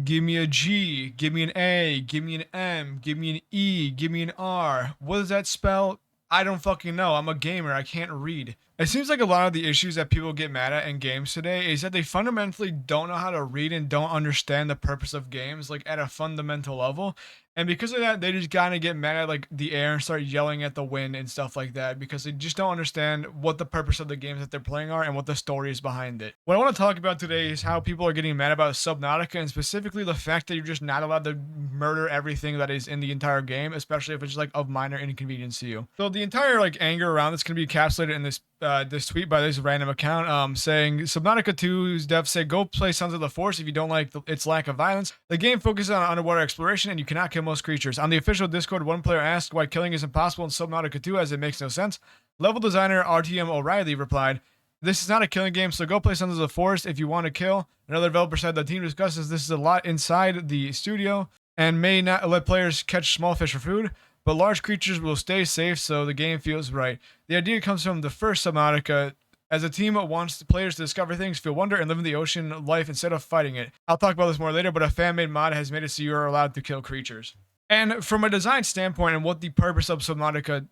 Give me a G, give me an A, give me an M, give me an E, give me an R. What does that spell? I don't fucking know. I'm a gamer. I can't read. It seems like a lot of the issues that people get mad at in games today is that they fundamentally don't know how to read and don't understand the purpose of games, like at a fundamental level. And because of that, they just gotta get mad at like the air and start yelling at the wind and stuff like that because they just don't understand what the purpose of the games that they're playing are and what the story is behind it. What I want to talk about today is how people are getting mad about Subnautica and specifically the fact that you're just not allowed to murder everything that is in the entire game, especially if it's like of minor inconvenience to you. So the entire like anger around this can be encapsulated in this tweet by this random account saying Subnautica 2's devs say go play Sons of the Force if you don't like its lack of violence. The game focuses on underwater exploration and you cannot kill most creatures. On the official Discord, one player asked why killing is impossible in Subnautica 2 as it makes no sense. Level designer RTM O'Reilly replied, "This is not a killing game, so go play Sons of the Forest if you want to kill." Another developer said the team discusses this is a lot inside the studio and may not let players catch small fish for food, but large creatures will stay safe so the game feels right. The idea comes from the first Subnautica, as a team wants the players to discover things, feel wonder, and live in the ocean life instead of fighting it. I'll talk about this more later, but a fan-made mod has made it so you are allowed to kill creatures. And from a design standpoint and what the purpose of Subnautica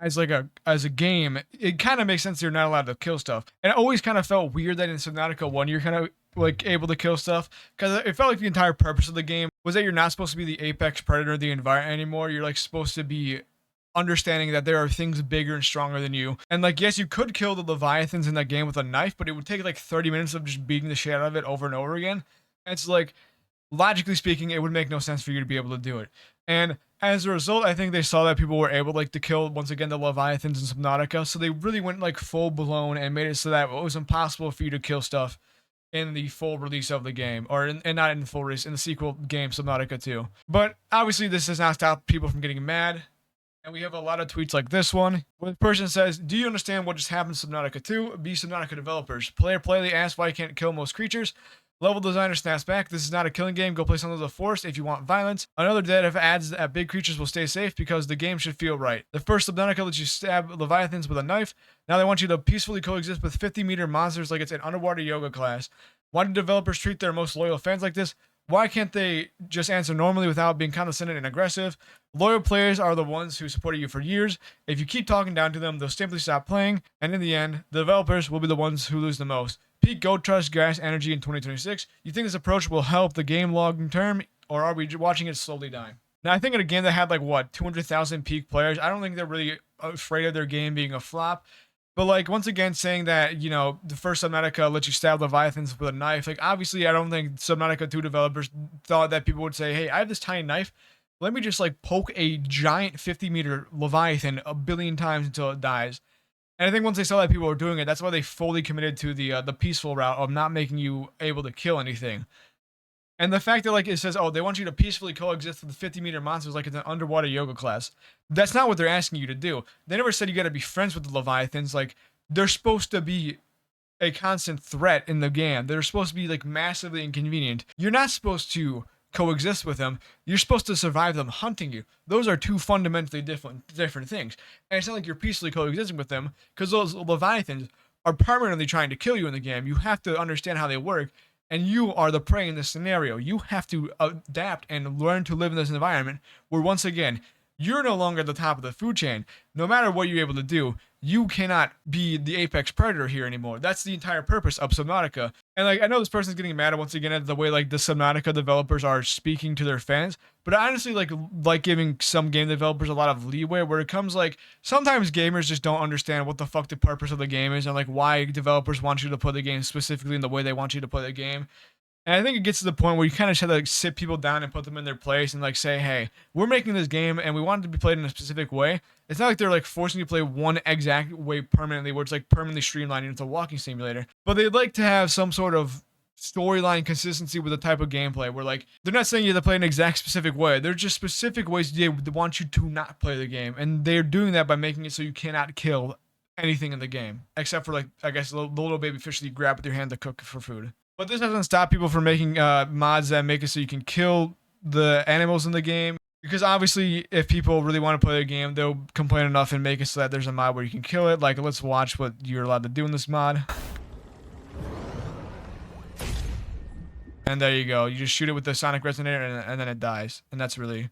as a game, it kind of makes sense you're not allowed to kill stuff. And it always kind of felt weird that in Subnautica 1 you're kind of like able to kill stuff because it felt like the entire purpose of the game was that you're not supposed to be the apex predator of the environment anymore. You're like supposed to be understanding that there are things bigger and stronger than you. And like, yes, you could kill the leviathans in that game with a knife, but it would take like 30 minutes of just beating the shit out of it over and over again. And it's like, logically speaking, it would make no sense for you to be able to do it. And as a result, I think they saw that people were able like to kill once again the leviathans in Subnautica, so they really went like full blown and made it so that it was impossible for you to kill stuff in the full release of the game, or and not in the full release in the sequel game Subnautica 2. But obviously, this does not stop people from getting mad. And we have a lot of tweets like this one, where the person says, "Do you understand what just happened to Subnautica 2? Be Subnautica developers. Player Playley asks why you can't kill most creatures. Level designer snaps back, this is not a killing game, go play Sons of the Forest if you want violence. Another dev adds that big creatures will stay safe because the game should feel right. The first Subnautica lets you stab leviathans with a knife. Now they want you to peacefully coexist with 50-meter monsters like it's an underwater yoga class. Why do developers treat their most loyal fans like this? Why can't they just answer normally without being condescending and aggressive? Loyal players are the ones who supported you for years. If you keep talking down to them, they'll simply stop playing, and in the end, the developers will be the ones who lose the most. Peak Gold Trust Gas Energy in 2026. You think this approach will help the game long term, or are we watching it slowly die?" Now, I think in a game that had like, what, 200,000 peak players, I don't think they're really afraid of their game being a flop. But like, once again, saying that, you know, the first Subnautica lets you stab leviathans with a knife, like, obviously, I don't think Subnautica 2 developers thought that people would say, hey, I have this tiny knife, let me just like poke a giant 50-meter leviathan a billion times until it dies. And I think once they saw that people were doing it, that's why they fully committed to the peaceful route of not making you able to kill anything. And the fact that like it says, oh, they want you to peacefully coexist with the 50-meter monsters like it's an underwater yoga class. That's not what they're asking you to do. They never said you got to be friends with the leviathans. Like, they're supposed to be a constant threat in the game. They're supposed to be like massively inconvenient. You're not supposed to coexist with them. You're supposed to survive them hunting you. Those are two fundamentally different things. And it's not like you're peacefully coexisting with them because those leviathans are permanently trying to kill you in the game. You have to understand how they work, and you are the prey in this scenario. You have to adapt and learn to live in this environment where, once again, you're no longer at the top of the food chain. No matter what you're able to do, you cannot be the apex predator here anymore. That's the entire purpose of Subnautica. And like, I know this person's getting mad once again at the way like the Subnautica developers are speaking to their fans, but I honestly like giving some game developers a lot of leeway where it comes like sometimes gamers just don't understand what the fuck the purpose of the game is and like why developers want you to play the game specifically in the way they want you to play the game. And I think it gets to the point where you kind of just have to like sit people down and put them in their place and like say, hey, we're making this game and we want it to be played in a specific way. It's not like they're like forcing you to play one exact way permanently where it's like permanently streamlined into a walking simulator. But they'd like to have some sort of storyline consistency with the type of gameplay where like they're not saying you have to play an exact specific way. They're just specific ways they want you to not play the game. And they're doing that by making it so you cannot kill anything in the game. Except for like, I guess, the little baby fish that you grab with your hand to cook for food. But this doesn't stop people from making mods that make it so you can kill the animals in the game. Because obviously, if people really want to play the game, they'll complain enough and make it so that there's a mod where you can kill it. Like, let's watch what you're allowed to do in this mod. And there you go. You just shoot it with the sonic resonator and then it dies. And that's really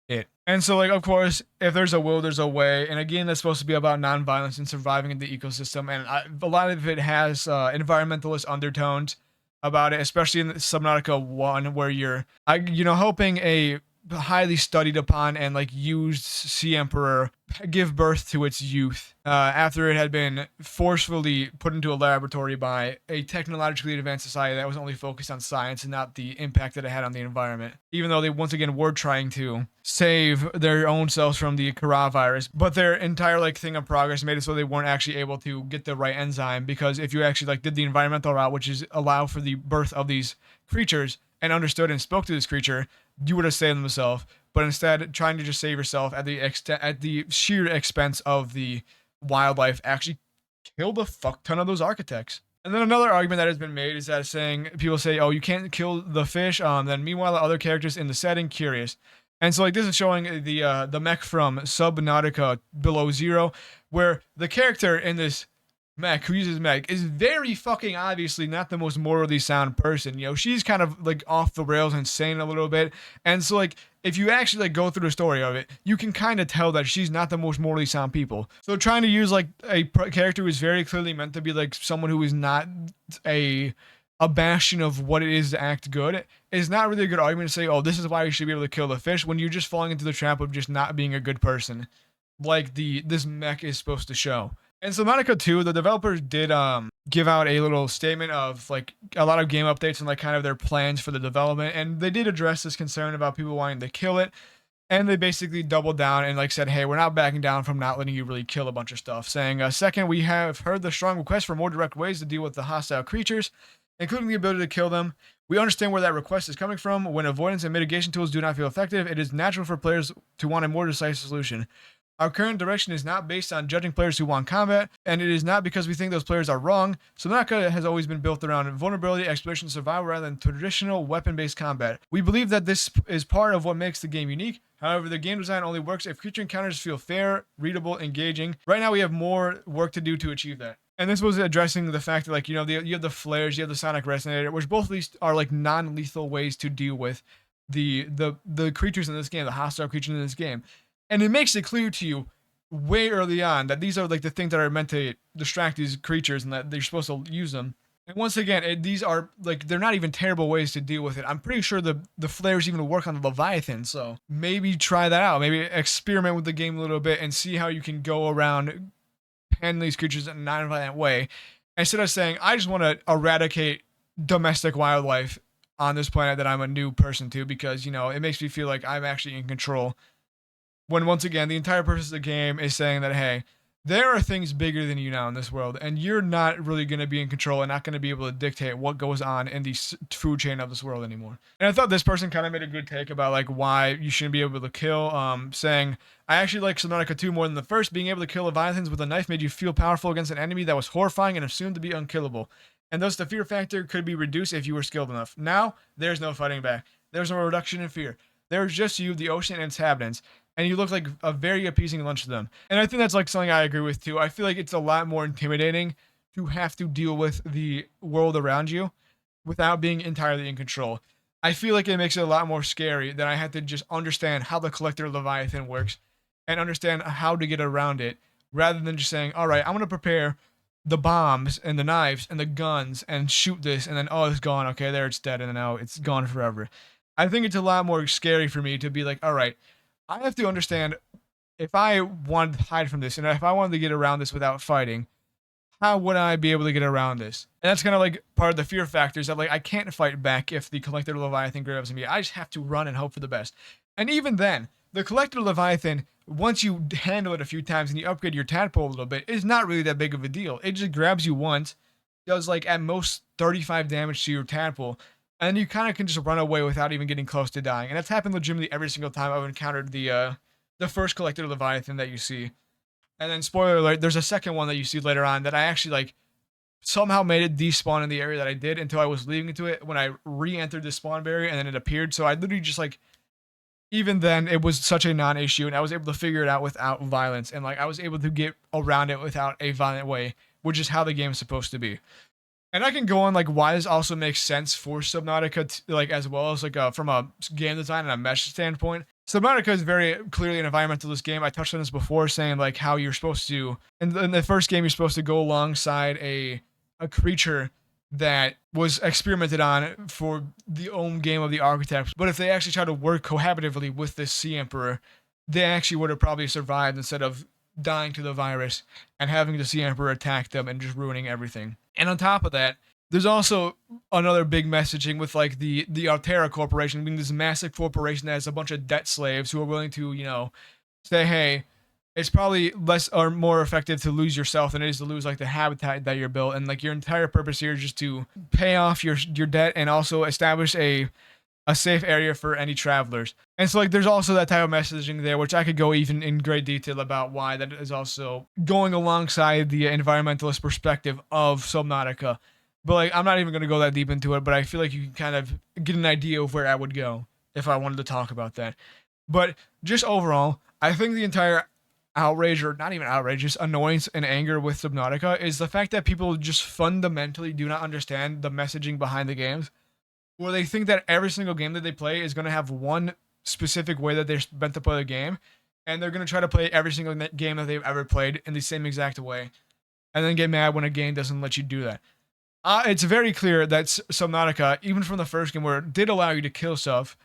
it. And so, like, of course, if there's a will, there's a way. And again, that's supposed to be about nonviolence and surviving in the ecosystem. And a lot of it has environmentalist undertones about it, especially in Subnautica 1, where you're, helping a highly studied upon and like used sea emperor give birth to its youth after it had been forcefully put into a laboratory by a technologically advanced society that was only focused on science and not the impact that it had on the environment, even though they once again were trying to save their own selves from the coronavirus. But their entire like thing of progress made it so they weren't actually able to get the right enzyme, because if you actually like did the environmental route, which is allow for the birth of these creatures and understood and spoke to this creature, you would have saved themselves. But instead, trying to just save yourself at the sheer expense of the wildlife actually killed a fuck ton of those architects. And then another argument that has been made is that saying, people say, oh, you can't kill the fish. Then meanwhile, the other characters in the setting curious. And so like this is showing the mech from Subnautica Below Zero, where the character in this mech who uses mech is very fucking obviously not the most morally sound person. She's kind of like off the rails, insane a little bit. And so like if you actually like go through the story of it, you can kind of tell that she's not the most morally sound people. So trying to use like a character who is very clearly meant to be like someone who is not a bastion of what it is to act good is not really a good argument to say, oh, this is why you should be able to kill the fish, when you're just falling into the trap of just not being a good person, like this mech is supposed to show. In Subnautica 2, the developers did give out a little statement of like a lot of game updates and like kind of their plans for the development, and they did address this concern about people wanting to kill it, and they basically doubled down and like said, hey, we're not backing down from not letting you really kill a bunch of stuff, saying, second, we have heard the strong request for more direct ways to deal with the hostile creatures, including the ability to kill them. We understand where that request is coming from. When avoidance and mitigation tools do not feel effective, it is natural for players to want a more decisive solution. Our current direction is not based on judging players who want combat, and it is not because we think those players are wrong. Subnautica has always been built around vulnerability, exploration, survival rather than traditional weapon-based combat. We believe that this is part of what makes the game unique. However, the game design only works if creature encounters feel fair, readable, engaging. Right now, we have more work to do to achieve that. And this was addressing the fact that, like, you have the flares, you have the sonic resonator, which both of these are like non-lethal ways to deal with the creatures in this game, the hostile creatures in this game. And it makes it clear to you way early on that these are like the things that are meant to distract these creatures and that they're supposed to use them. And once again, these are like, they're not even terrible ways to deal with it. I'm pretty sure the flares even work on the Leviathan. So maybe try that out. Maybe experiment with the game a little bit and see how you can go around handling these creatures in a non-violent way. Instead of saying, I just want to eradicate domestic wildlife on this planet that I'm a new person to, because, it makes me feel like I'm actually in control. When once again, the entire purpose of the game is saying that, hey, there are things bigger than you now in this world, and you're not really going to be in control and not going to be able to dictate what goes on in the food chain of this world anymore. And I thought this person kind of made a good take about like why you shouldn't be able to kill, saying, I actually like Subnautica 2 more than the first. Being able to kill leviathans with a knife made you feel powerful against an enemy that was horrifying and assumed to be unkillable. And thus the fear factor could be reduced if you were skilled enough. Now, there's no fighting back. There's no reduction in fear. There's just you, the ocean, and inhabitants. And you look like a very appeasing lunch to them. And I think that's like something I agree with too. I feel like it's a lot more intimidating to have to deal with the world around you without being entirely in control. I feel like it makes it a lot more scary that I had to just understand how the collector Leviathan works and understand how to get around it, rather than just saying, all right, I'm going to prepare the bombs and the knives and the guns and shoot this, and then, oh, it's gone. Okay, there, it's dead, and then, oh, it's gone forever. I think it's a lot more scary for me to be like, all right, I have to understand, if I wanted to hide from this and if I wanted to get around this without fighting, how would I be able to get around this? And that's kind of like part of the fear factors that like I can't fight back if the collector Leviathan grabs me. I just have to run and hope for the best. And even then, the collector Leviathan, once you handle it a few times and you upgrade your tadpole a little bit, is not really that big of a deal. It just grabs you once, does like at most 35 damage to your tadpole, and you kind of can just run away without even getting close to dying. And that's happened legitimately every single time I've encountered the first collector Leviathan that you see. And then, spoiler alert, there's a second one that you see later on that I actually like somehow made it despawn in the area that I did until I was leaving into it when I re-entered the spawn barrier, and then it appeared. So I literally just like, even then it was such a non-issue, and I was able to figure it out without violence, and like I was able to get around it without a violent way, which is how the game is supposed to be. And I can go on like why this also makes sense for Subnautica, like as well as like from a game design and a mesh standpoint. Subnautica is very clearly an environmentalist game. I touched on this before, saying like how you're supposed to in the first game you're supposed to go alongside a creature that was experimented on for the own game of the architects. But if they actually try to work cohabitively with this sea emperor, they actually would have probably survived instead of dying to the virus and having the sea emperor attack them and just ruining everything. And on top of that, there's also another big messaging with like the Altera Corporation being this massive corporation that has a bunch of debt slaves who are willing to, say, hey, it's probably less or more effective to lose yourself than it is to lose like the habitat that you're built. And like your entire purpose here is just to pay off your debt and also establish a safe area for any travelers. And so like there's also that type of messaging there, which I could go even in great detail about why that is also going alongside the environmentalist perspective of Subnautica. But like I'm not even gonna go that deep into it, but I feel like you can kind of get an idea of where I would go if I wanted to talk about that. But just overall, I think the entire outrage, or not even outrage, just annoyance and anger with Subnautica is the fact that people just fundamentally do not understand the messaging behind the games, where they think that every single game that they play is going to have one specific way that they're meant to play the game, and they're going to try to play every single game that they've ever played in the same exact way, and then get mad when a game doesn't let you do that. It's very clear that Subnautica, even from the first game where it did allow you to kill stuff,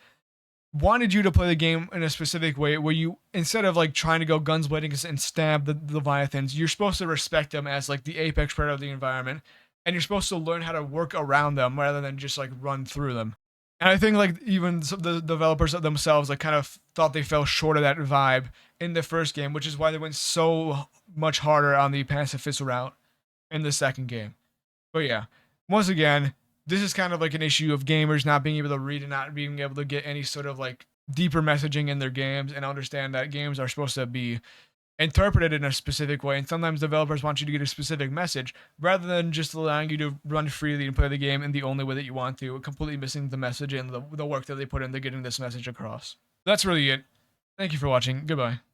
wanted you to play the game in a specific way where you, instead of like trying to go guns blazing and stab the Leviathans, you're supposed to respect them as like the apex predator of the environment, and you're supposed to learn how to work around them rather than just like run through them. And I think like even the developers themselves like kind of thought they fell short of that vibe in the first game, which is why they went so much harder on the pacifist route in the second game. But yeah, once again, this is kind of like an issue of gamers not being able to read and not being able to get any sort of like deeper messaging in their games and understand that games are supposed to be interpreted in a specific way. And sometimes developers want you to get a specific message rather than just allowing you to run freely and play the game in the only way that you want to, completely missing the message and the work that they put into getting this message across. That's really it. Thank you for watching. Goodbye.